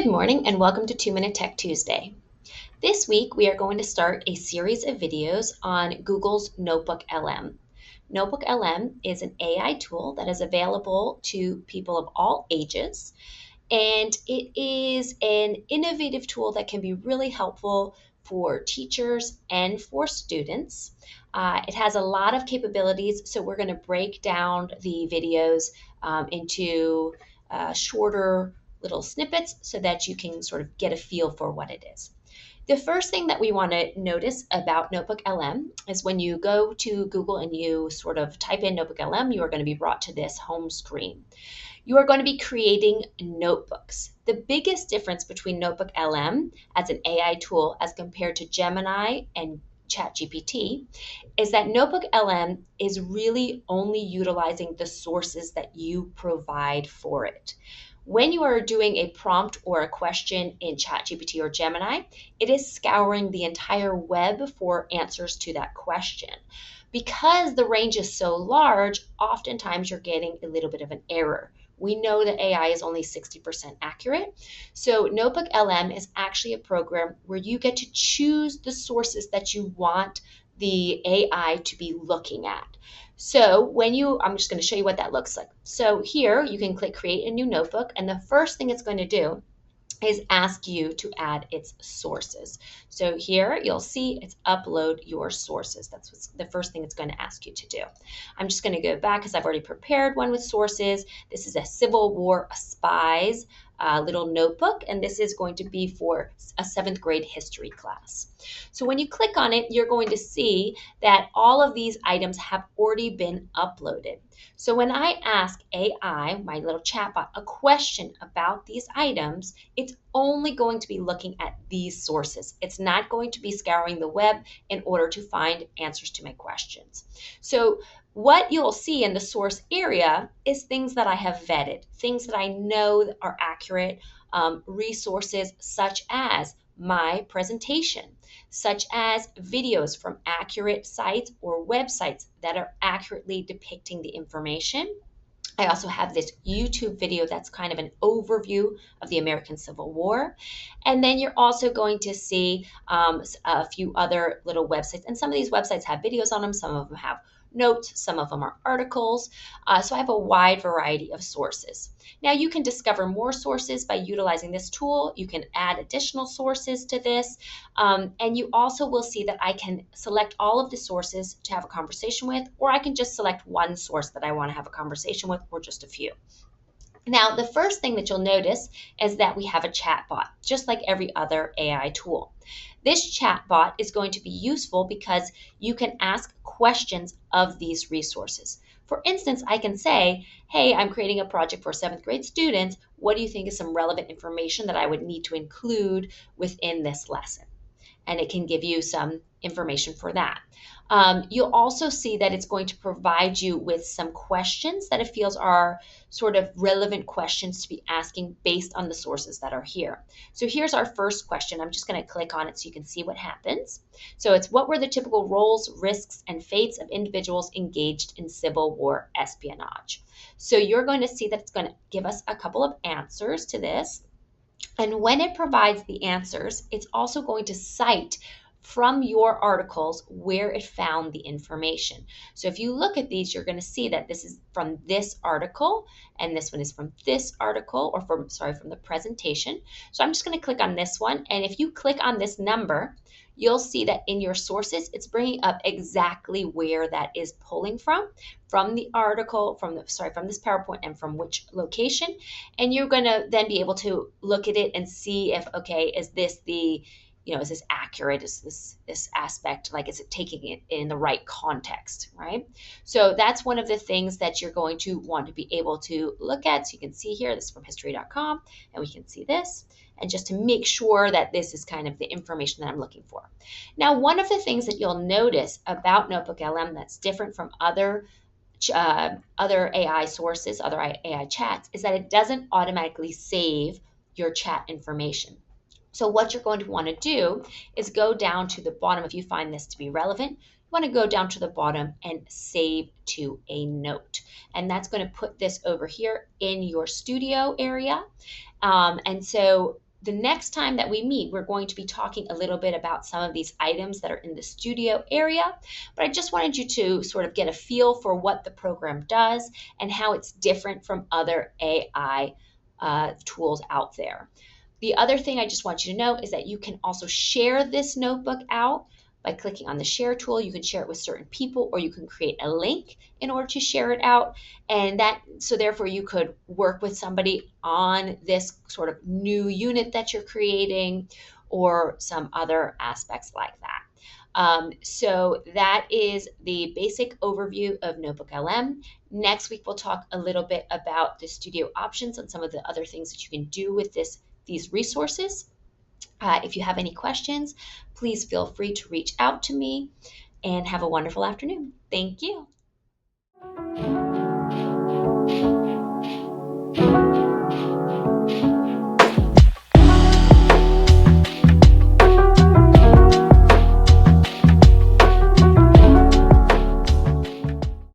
Good morning and welcome to 2 Minute Tech Tuesday. This week we are going to start a series of videos on Google's NotebookLM. NotebookLM is an AI tool that is available to people of all ages, and it is an innovative tool that can be really helpful for teachers and for students. It has a lot of capabilities, so we're going to break down the videos into shorter little snippets so that you can sort of get a feel for what it is. The first thing that we want to notice about NotebookLM is when you go to Google and you sort of type in NotebookLM, you are going to be brought to this home screen. You are going to be creating notebooks. The biggest difference between NotebookLM as an AI tool as compared to Gemini and ChatGPT is that NotebookLM is really only utilizing the sources that you provide for it. When you are doing a prompt or a question in ChatGPT or Gemini, it is scouring the entire web for answers to that question. Because the range is so large, oftentimes you're getting a little bit of an error. We know that AI is only 60% accurate. So NotebookLM is actually a program where you get to choose the sources that you want the AI to be looking at. So I'm just going to show you what that looks like. So here you can click create a new notebook, and the first thing it's going to do is ask you to add its sources. So here you'll see it's upload your sources. That's what's the first thing it's going to ask you to do. I'm just going to go back because I've already prepared one with sources. This is a Civil War spies little notebook, and this is going to be for a 7th grade history class. So when you click on it, you're going to see that all of these items have already been uploaded. So when I ask AI, my little chatbot, a question about these items, it's only going to be looking at these sources. It's not going to be scouring the web in order to find answers to my questions. So what you'll see in the source area is things that I have vetted, things that I know are accurate, resources such as my presentation, such as videos from accurate sites or websites that are accurately depicting the information. I also have this YouTube video that's kind of an overview of the American Civil War. And then you're also going to see a few other little websites. And some of these websites have videos on them. Some of them have notes. Some of them are articles. So I have a wide variety of sources. Now you can discover more sources by utilizing this tool. You can add additional sources to this. And you also will see that I can select all of the sources to have a conversation with, or I can just select one source that I want to have a conversation with, or just a few. Now, the first thing that you'll notice is that we have a chatbot, just like every other AI tool. This chatbot is going to be useful because you can ask questions of these resources. For instance, I can say, hey, I'm creating a project for 7th grade students. What do you think is some relevant information that I would need to include within this lesson? And it can give you some information for that. You'll also see that it's going to provide you with some questions that it feels are sort of relevant questions to be asking based on the sources that are here. So here's our first question. I'm just going to click on it so you can see what happens. So it's, what were the typical roles, risks, and fates of individuals engaged in Civil War espionage? So you're going to see that it's going to give us a couple of answers to this. And when it provides the answers, it's also going to cite from your articles where it found the information. So if you look at these, you're going to see that this is from this article, and this one is from this article, or from the presentation. So I'm just going to click on this one, and if you click on this number, you'll see that in your sources, it's bringing up exactly where that is pulling from the article, from this PowerPoint, and from which location. And you're going to then be able to look at it and see if, okay, is this is this accurate? Is this aspect, like, is it taking it in the right context, right? So that's one of the things that you're going to want to be able to look at. So you can see here, this is from history.com, and we can see this. And just to make sure that this is kind of the information that I'm looking for. Now, one of the things that you'll notice about NotebookLM that's different from other AI sources, other AI chats, is that it doesn't automatically save your chat information. So what you're going to want to do is go down to the bottom. If you find this to be relevant, you want to go down to the bottom and save to a note. And that's going to put this over here in your studio area. And so the next time that we meet, we're going to be talking a little bit about some of these items that are in the studio area. But I just wanted you to sort of get a feel for what the program does and how it's different from other AI tools out there. The other thing I just want you to know is that you can also share this notebook out by clicking on the share tool. You can share it with certain people, or you can create a link in order to share it out. And so therefore you could work with somebody on this sort of new unit that you're creating or some other aspects like that. So that is the basic overview of NotebookLM. Next week, we'll talk a little bit about the studio options and some of the other things that you can do with these resources. If you have any questions, please feel free to reach out to me, and have a wonderful afternoon. Thank you.